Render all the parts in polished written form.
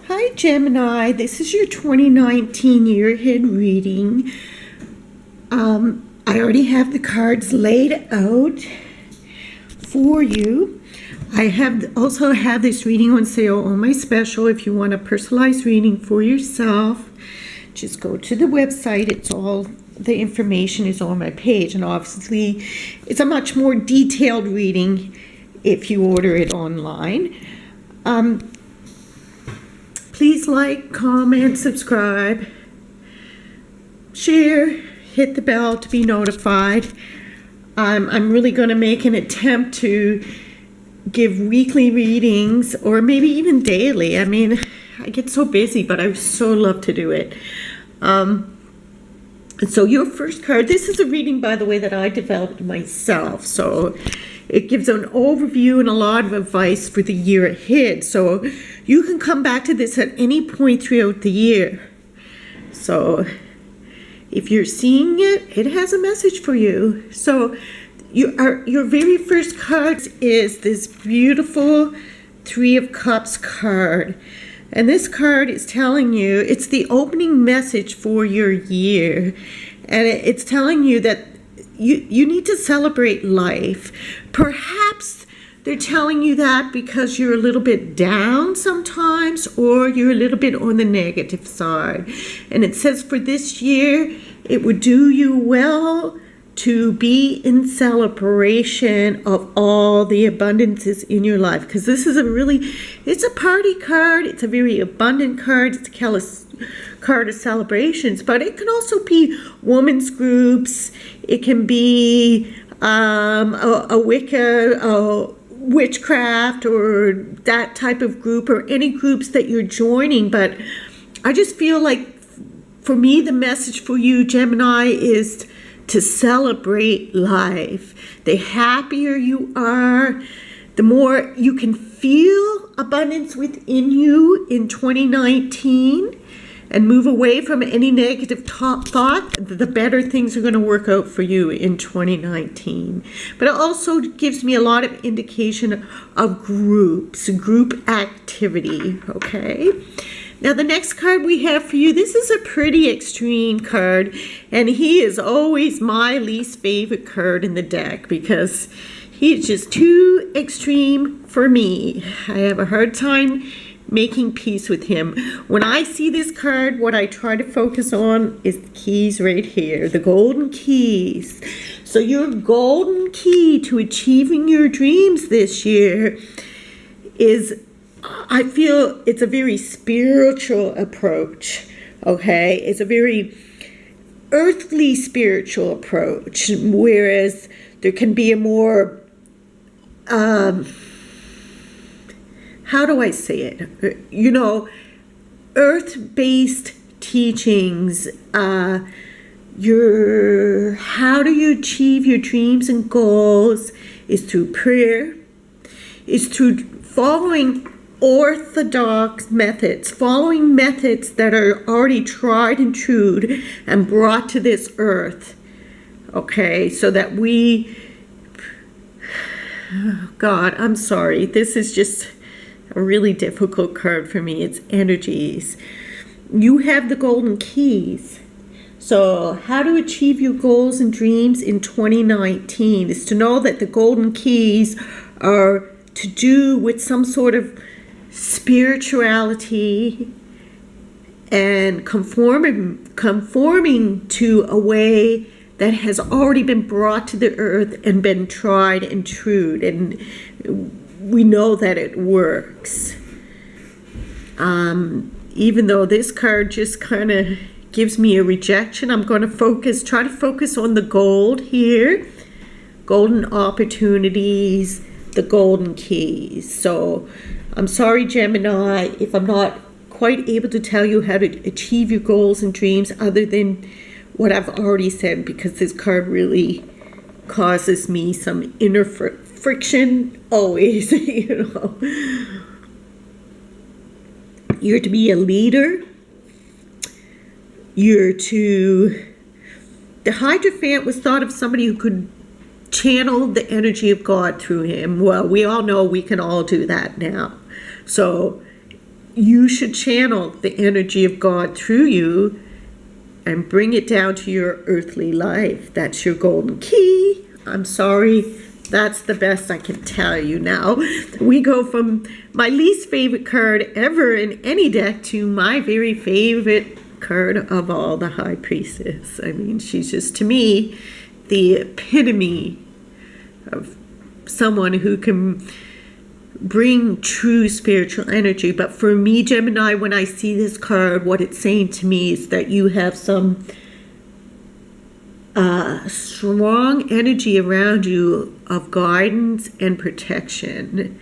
Hi Gemini, this is your 2019 year ahead reading. I already have the cards laid out for you. I also have this reading on sale on my special. If you want a personalized reading for yourself, just go to the website. It's all the information is on my page, and obviously it's a much more detailed reading if you order it online. Please like, comment, subscribe, share, hit the bell to be notified. I'm really going to make an attempt to give weekly readings, or maybe even daily. I mean, I get so busy, but I so love to do it. So your first card, this is a reading, by the way, that I developed myself. So it gives an overview and a lot of advice for the year ahead. So you can come back to this at any point throughout the year. So if you're seeing it, it has a message for you. So your very first card is this beautiful Three of Cups card. And this card is telling you, it's the opening message for your year. And it's telling you that you need to celebrate life. Perhaps they're telling you that because you're a little bit down sometimes, or you're a little bit on the negative side. And it says for this year, it would do you well to be in celebration of all the abundances in your life. Because this is it's a party card. It's a very abundant card. It's a card of celebrations. But it can also be women's groups. It can be a Wicca, witchcraft, or that type of group, or any groups that you're joining. But I just feel like, for me, the message for you, Gemini, is to celebrate life. The happier you are, the more you can feel abundance within you in 2019 and move away from any negative thought, the better things are going to work out for you in 2019. But it also gives me a lot of indication of group activity, okay? Now the next card we have for you, this is a pretty extreme card, and he is always my least favorite card in the deck because he's just too extreme for me. I have a hard time making peace with him. When I see this card, what I try to focus on is the keys right here, the golden keys. So your golden key to achieving your dreams this year is, I feel it's a very spiritual approach, okay? It's a very earthly spiritual approach, whereas there can be a more, how do I say it? Earth-based teachings. How do you achieve your dreams and goals is through prayer, is through following orthodox methods, following methods that are already tried and true and brought to this earth, okay, so that God, I'm sorry, this is just a really difficult card for me. It's energies. You have the golden keys. So how to achieve your goals and dreams in 2019 is to know that the golden keys are to do with some sort of spirituality and conforming to a way that has already been brought to the earth and been tried and true, and we know that it works. Even though this card just kind of gives me a rejection, I'm going to try to focus on the gold here, golden opportunities, the golden keys. So I'm sorry, Gemini, if I'm not quite able to tell you how to achieve your goals and dreams other than what I've already said, because this card really causes me some inner friction always. You're to be a leader. The Hierophant was thought of somebody who could channel the energy of God through him. Well, we all know we can all do that now. So you should channel the energy of God through you and bring it down to your earthly life. That's your golden key. I'm sorry, that's the best I can tell you now. We go from my least favorite card ever in any deck to my very favorite card of all, the High Priestess. I mean, she's just, to me, the epitome of someone who can bring true spiritual energy. But for me, Gemini, when I see this card, what it's saying to me is that you have some strong energy around you of guidance and protection.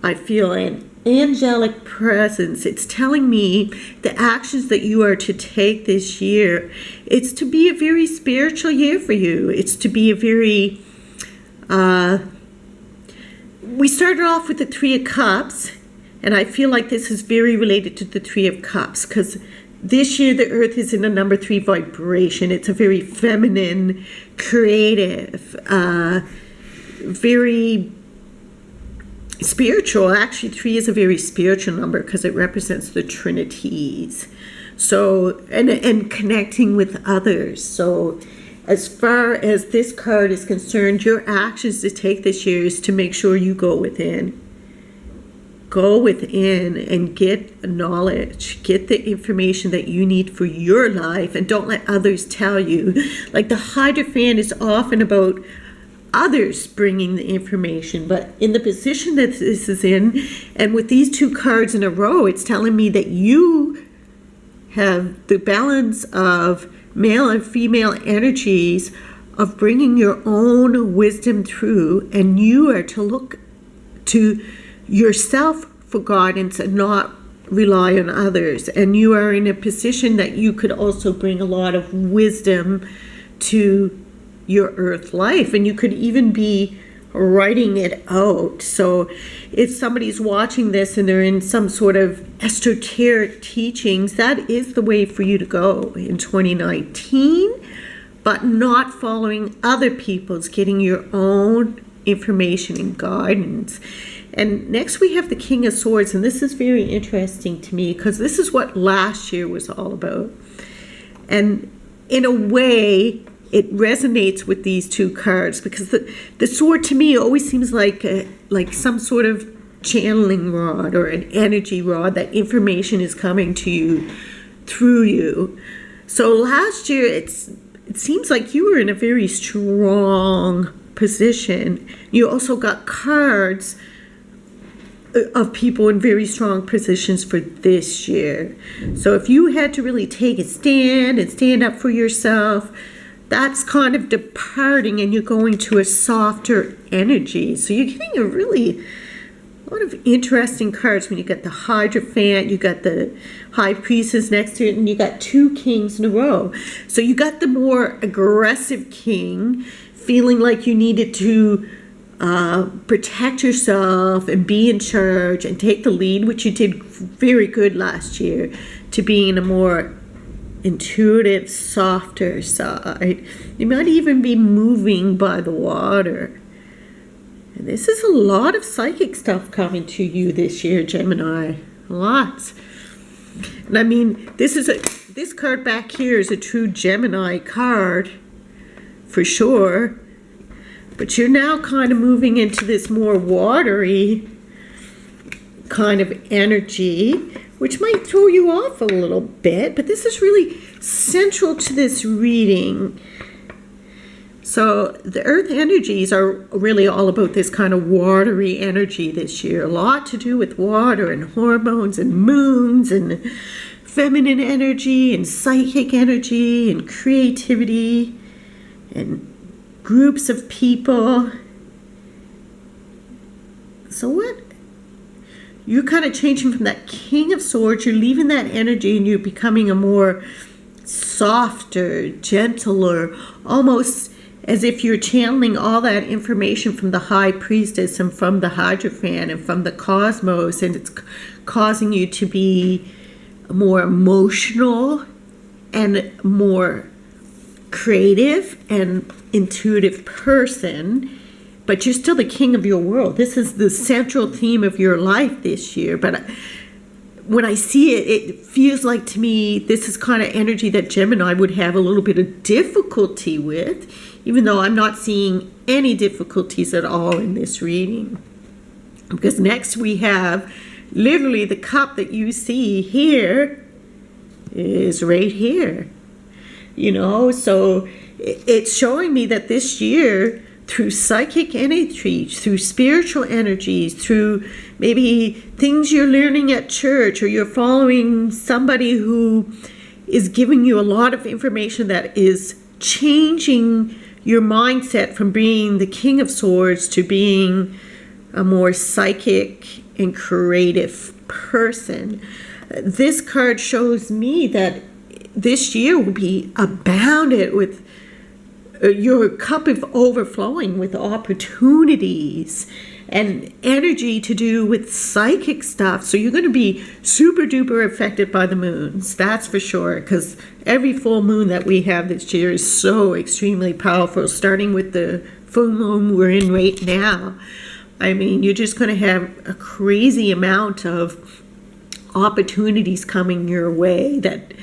I feel an angelic presence. It's telling me the actions that you are to take this year, it's to be a very spiritual year for you. It's to be a very we started off with the Three of Cups, and I feel like this is very related to the Three of Cups, because this year the Earth is in a number 3 vibration. It's a very feminine, creative, very spiritual. Actually, 3 is a very spiritual number because it represents the Trinities. So, and connecting with others. So, as far as this card is concerned, your actions to take this year is to make sure you go within. Go within and get knowledge. Get the information that you need for your life, and don't let others tell you. Like the Hierophant is often about others bringing the information, but in the position that this is in, and with these 2 cards in a row, it's telling me that you have the balance of male and female energies of bringing your own wisdom through, and you are to look to yourself for guidance and not rely on others. And you are in a position that you could also bring a lot of wisdom to your earth life, and you could even be writing it out. So if somebody's watching this and they're in some sort of esoteric teachings, that is the way for you to go in 2019, but not following other people's, getting your own information and guidance. And next we have the King of Swords, and this is very interesting to me because this is what last year was all about. And in a way, it resonates with these 2 cards because the sword to me always seems like some sort of channeling rod or an energy rod, that information is coming to you through you. So last year it seems like you were in a very strong position. You also got cards of people in very strong positions for this year. So if you had to really take a stand and stand up for yourself, that's kind of departing and you're going to a softer energy. So you're getting a lot of interesting cards when you got the Hierophant, you got the High Priestess next to it, and you got 2 kings in a row. So you got the more aggressive king feeling like you needed to protect yourself and be in charge and take the lead, which you did very good last year, to being a more intuitive, softer side. You might even be moving by the water. And this is a lot of psychic stuff coming to you this year, Gemini. Lots. And I mean, this card back here is a true Gemini card for sure. But you're now kind of moving into this more watery kind of energy, which might throw you off a little bit, but this is really central to this reading. So the earth energies are really all about this kind of watery energy this year. A lot to do with water and hormones and moons and feminine energy and psychic energy and creativity and groups of people. So what? You're kind of changing from that King of Swords, you're leaving that energy and you're becoming a more softer, gentler, almost as if you're channeling all that information from the High Priestess and from the Hierophant and from the cosmos, and it's causing you to be more emotional and more creative and intuitive person. But you're still the king of your world. This is the central theme of your life this year. But when I see it, it feels like to me this is kind of energy that Gemini would have a little bit of difficulty with, even though I'm not seeing any difficulties at all in this reading. Because next we have literally the cup that you see here is right here. So it's showing me that this year, through psychic energy, through spiritual energies, through maybe things you're learning at church, or you're following somebody who is giving you a lot of information that is changing your mindset from being the King of Swords to being a more psychic and creative person. This card shows me that this year will be abounded with your cup of overflowing with opportunities and energy to do with psychic stuff. So you're going to be super duper affected by the moons, that's for sure, because every full moon that we have this year is so extremely powerful, starting with the full moon we're in right now. I mean, you're just going to have a crazy amount of opportunities coming your way that,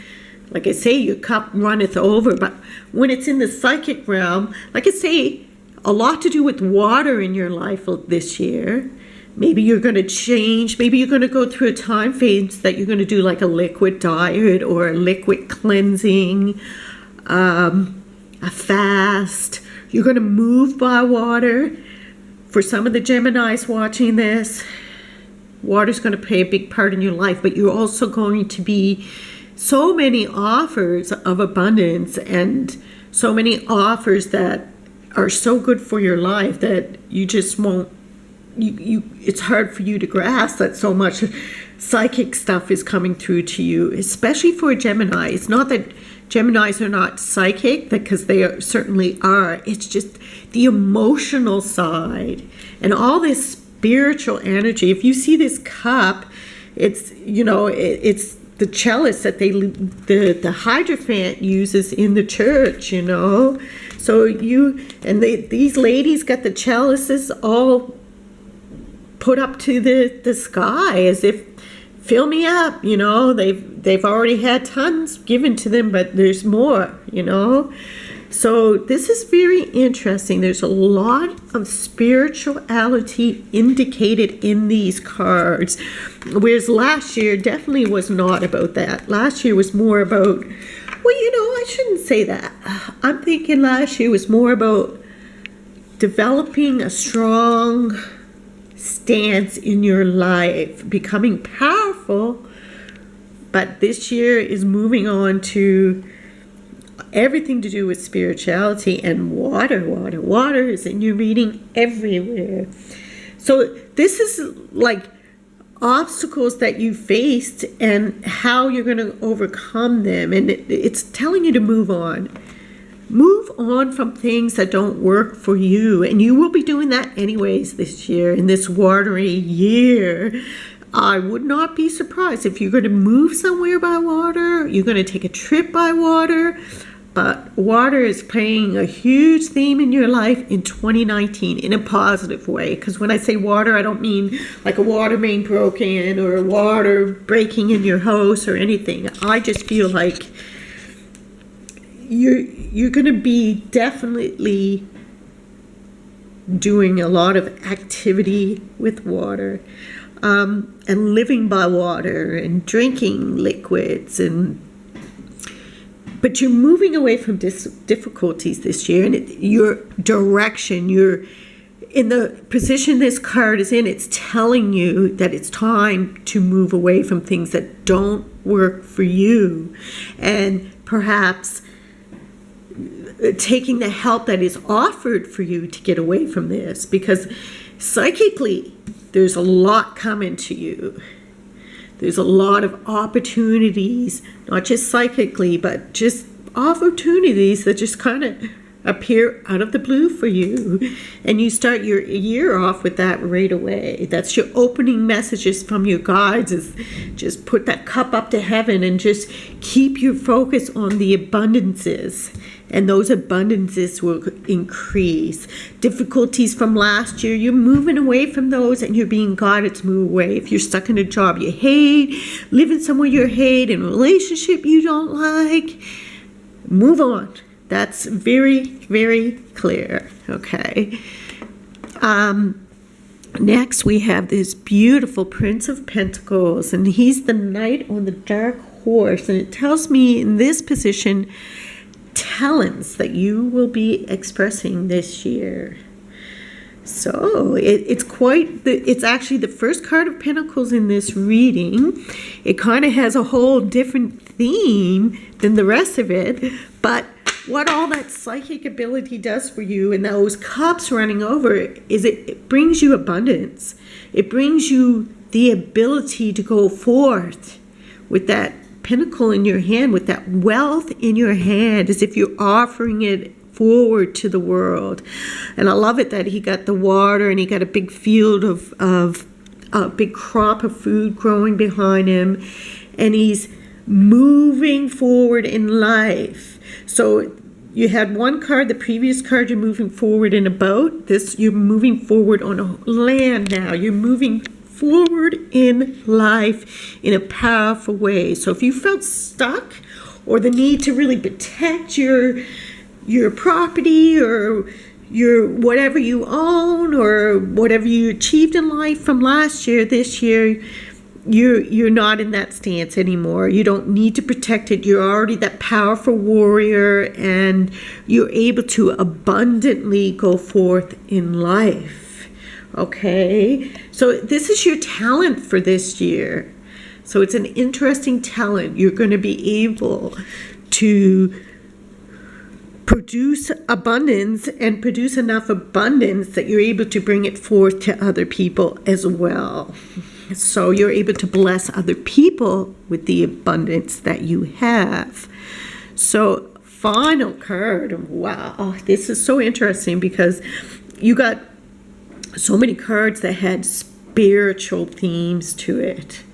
like I say, your cup runneth over. But when it's in the psychic realm, like I say, a lot to do with water in your life this year. Maybe you're going to change. Maybe you're going to go through a time phase that you're going to do like a liquid diet or a liquid cleansing, a fast. You're going to move by water. For some of the Geminis watching this, water's going to play a big part in your life, but you're also going to be so many offers of abundance and so many offers that are so good for your life that you just won't, it's hard for you to grasp that so much psychic stuff is coming through to you, especially for a Gemini. It's not that Geminis are not psychic, because they certainly are. It's just the emotional side and all this spiritual energy. If you see this cup, it's, it's the chalice that the Hierophant uses in the church, So these ladies got the chalices all put up to the sky as if, fill me up, they've already had tons given to them, but there's more, So this is very interesting. There's a lot of spirituality indicated in these cards, whereas last year definitely was not about that. Last year was more about, I shouldn't say that. I'm thinking last year was more about developing a strong stance in your life, becoming powerful, but this year is moving on to everything to do with spirituality and water. Water is in your reading everywhere. So this is like obstacles that you faced and how you're going to overcome them. And it's telling you to move on. Move on from things that don't work for you. And you will be doing that anyways this year, in this watery year. I would not be surprised if you're going to move somewhere by water, you're going to take a trip by water. But water is playing a huge theme in your life in 2019 in a positive way. Because when I say water, I don't mean like a water main broken or water breaking in your house or anything. I just feel like you're going to be definitely doing a lot of activity with water, and living by water and drinking liquids, but you're moving away from difficulties this year, and your direction, you're in the position this card is in, it's telling you that it's time to move away from things that don't work for you, and perhaps taking the help that is offered for you to get away from this, because psychically there's a lot coming to you. There's a lot of opportunities, not just psychically, but just opportunities that just kind of appear out of the blue for you. And you start your year off with that right away. That's your opening messages from your guides, is just put that cup up to heaven and just keep your focus on the abundances and those abundances will increase. Difficulties from last year, you're moving away from those and you're being guided to move away. If you're stuck in a job you hate, living somewhere you hate, in a relationship you don't like, move on. That's very, very clear, okay? Next, we have this beautiful Prince of Pentacles, and he's the knight on the dark horse, and it tells me in this position talents that you will be expressing this year. So it's actually the first card of Pentacles in this reading. It kind of has a whole different theme than the rest of it, but what all that psychic ability does for you and those cups running over is it brings you abundance. It brings you the ability to go forth with that pentacle in your hand, with that wealth in your hand, as if you're offering it forward to the world. And I love it that he got the water and he got a big field of a big crop of food growing behind him, and he's moving forward in life. So you had one card, the previous card, you're moving forward in a boat. This, you're moving forward on a land now. You're moving forward in life in a powerful way. So if you felt stuck or the need to really protect your property or your whatever you own or whatever you achieved in life from last year, this year, you're not in that stance anymore. You don't need to protect it. You're already that powerful warrior, and you're able to abundantly go forth in life. Okay? So this is your talent for this year. So it's an interesting talent. You're going to be able to produce abundance and produce enough abundance that you're able to bring it forth to other people as well. So you're able to bless other people with the abundance that you have. So final card. Wow, this is so interesting because you got so many cards that had spiritual themes to it.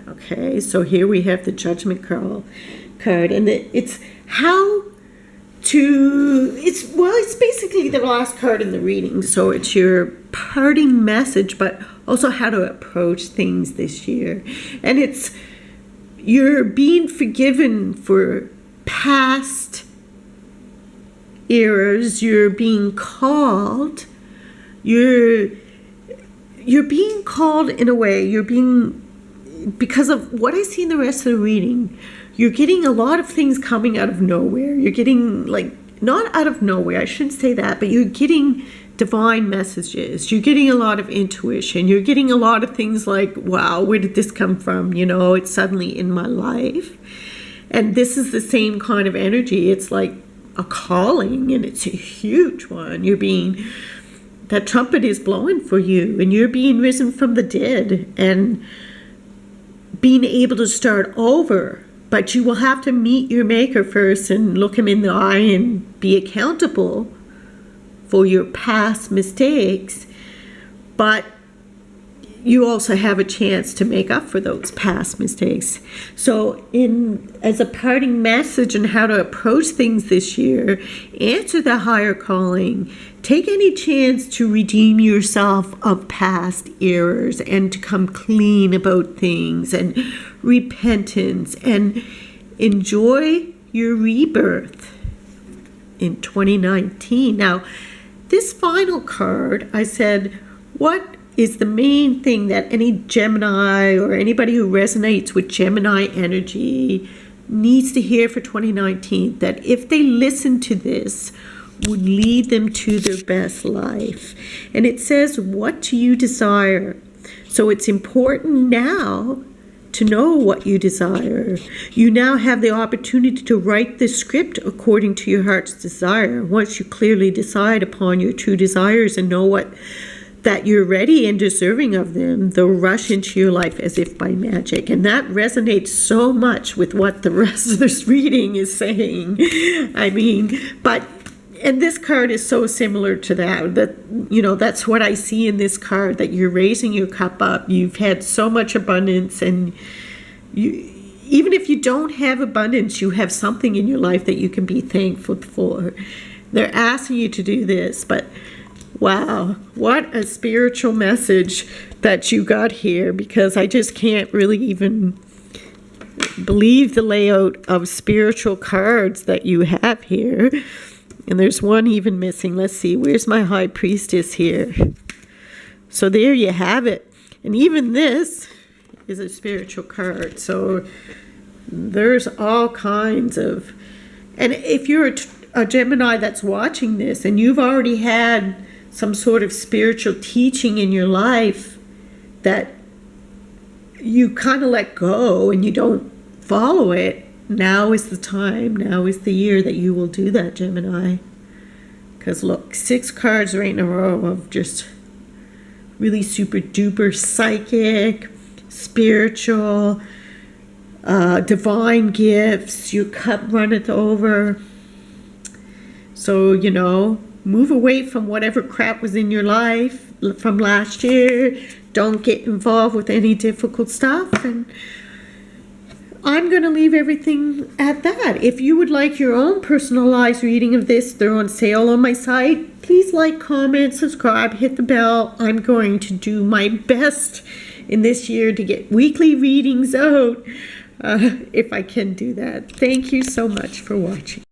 Okay, so here we have the Judgment card, and it's how to, it's basically the last card in the reading, so it's your parting message, but also how to approach things this year. And it's, you're being forgiven for past errors, you're being called, you're being called in a way, because of what I see in the rest of the reading, you're getting a lot of things coming out of nowhere. You're getting, not out of nowhere, I shouldn't say that, but you're getting divine messages. You're getting a lot of intuition. You're getting a lot of things like, wow, where did this come from? It's suddenly in my life. And this is the same kind of energy. It's like a calling, and it's a huge one. That trumpet is blowing for you, and you're being risen from the dead and being able to start over. But you will have to meet your maker first and look him in the eye and be accountable for your past mistakes. But you also have a chance to make up for those past mistakes. So as a parting message on how to approach things this year, answer the higher calling. Take any chance to redeem yourself of past errors and to come clean about things, and repentance, and enjoy your rebirth in 2019. Now, this final card, I said, what is the main thing that any Gemini or anybody who resonates with Gemini energy needs to hear for 2019, that if they listen to this, would lead them to their best life? And it says, what do you desire? So it's important now to know what you desire. You now have the opportunity to write the script according to your heart's desire. Once you clearly decide upon your true desires and know that you're ready and deserving of them, they'll rush into your life as if by magic. And that resonates so much with what the rest of this reading is saying. And this card is so similar to that, that's what I see in this card, that you're raising your cup up. You've had so much abundance, and even if you don't have abundance, you have something in your life that you can be thankful for. They're asking you to do this, but wow, what a spiritual message that you got here, because I just can't really even believe the layout of spiritual cards that you have here. And there's one even missing. Let's see, where's my high priestess here? So there you have it. And even this is a spiritual card. So there's all kinds of, and if you're a Gemini that's watching this and you've already had some sort of spiritual teaching in your life that you kind of let go and you don't follow it, now is the time, now is the year that you will do that, Gemini. Because look, 6 cards right in a row of just really super duper psychic, spiritual, divine gifts. Your cup runneth over. So, you know, move away from whatever crap was in your life from last year. Don't get involved with any difficult stuff. And I'm going to leave everything at that. If you would like your own personalized reading of this, they're on sale on my site. Please like, comment, subscribe, hit the bell. I'm going to do my best in this year to get weekly readings out, if I can do that. Thank you so much for watching.